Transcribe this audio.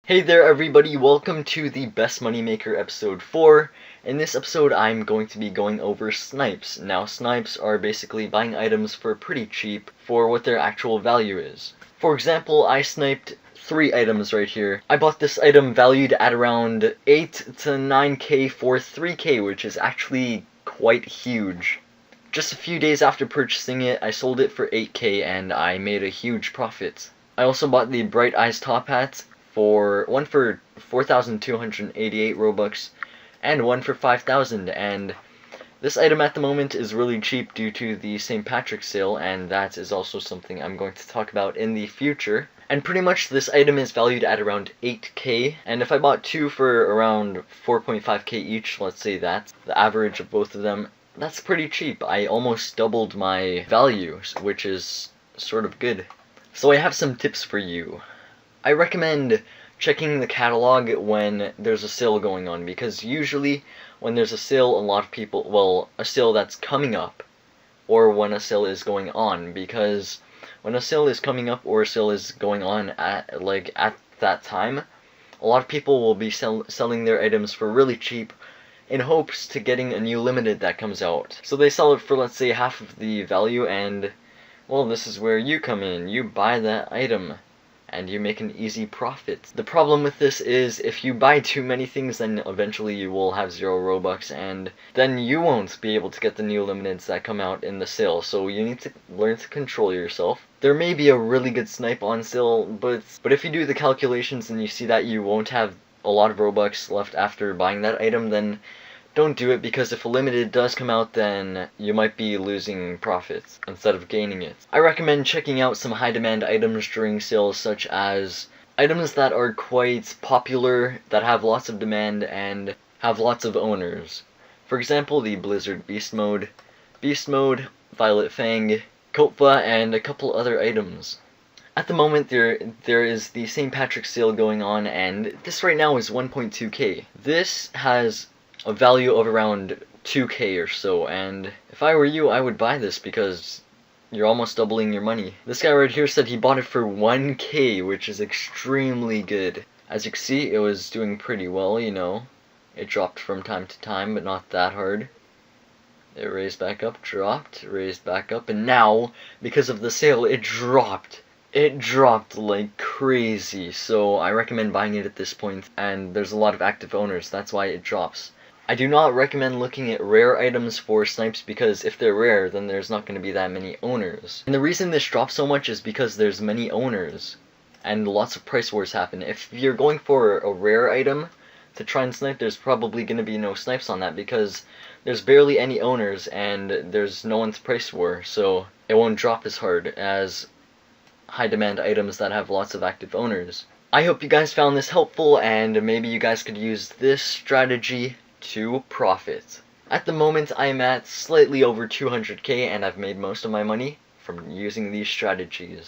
Hey there everybody, welcome to the Best Moneymaker episode 4. In this episode I'm going to be going over snipes. Now snipes are basically buying items for pretty cheap for what their actual value is. For example, I sniped 3 items right here. I bought this item valued at around 8 to 9k for 3k, which is actually quite huge. Just a few days after purchasing it, I sold it for 8k and I made a huge profit. I also bought the Bright Eyes top hat. One for 4,288 Robux and one for 5,000, and this item at the moment is really cheap due to the St. Patrick's sale, and that is also something I'm going to talk about in the future. And pretty much this item is valued at around 8k, and if I bought 2 for around 4.5k each, let's say that's the average of both of them, that's pretty cheap. I almost doubled my value, which is sort of good. So I have some tips for you. I recommend checking the catalog when there's a sale going on, because usually when there's a sale, a lot of people, well, a sale that's coming up, or when a sale is going on, because when a sale is coming up or a sale is going on at that time, a lot of people will be selling their items for really cheap in hopes to getting a new limited that comes out. So they sell it for, let's say, half of the value, and well, this is where you come in. You buy that item and you make an easy profit. The problem with this is if you buy too many things, then eventually you will have 0 Robux, and then you won't be able to get the new limiteds that come out in the sale, so you need to learn to control yourself. There may be a really good snipe on sale, but if you do the calculations and you see that you won't have a lot of Robux left after buying that item, then don't do it, because if a limited does come out, then you might be losing profits instead of gaining it. I recommend checking out some high demand items during sales, such as items that are quite popular, that have lots of demand and have lots of owners. For example, the Blizzard Beast Mode, Violet Fang, Kotva, and a couple other items. At the moment, there is the St. Patrick's sale going on, and this right now is 1.2k. This has a value of around 2k or so, and if I were you, I would buy this because you're almost doubling your money. This guy right here said he bought it for 1k, which is extremely good. As you can see, it was doing pretty well, you know. It dropped from time to time, but not that hard. It raised back up, dropped, raised back up, and now, because of the sale, it dropped. It dropped like crazy, so I recommend buying it at this point, and there's a lot of active owners, that's why it drops. I do not recommend looking at rare items for snipes, because if they're rare, then there's not going to be that many owners. And the reason this drops so much is because there's many owners, and lots of price wars happen. If you're going for a rare item to try and snipe, there's probably going to be no snipes on that, because there's barely any owners, and there's no one's price war, so it won't drop as hard as high demand items that have lots of active owners. I hope you guys found this helpful, and maybe you guys could use this strategy to profit. At the moment, I'm at slightly over 200k, and I've made most of my money from using these strategies.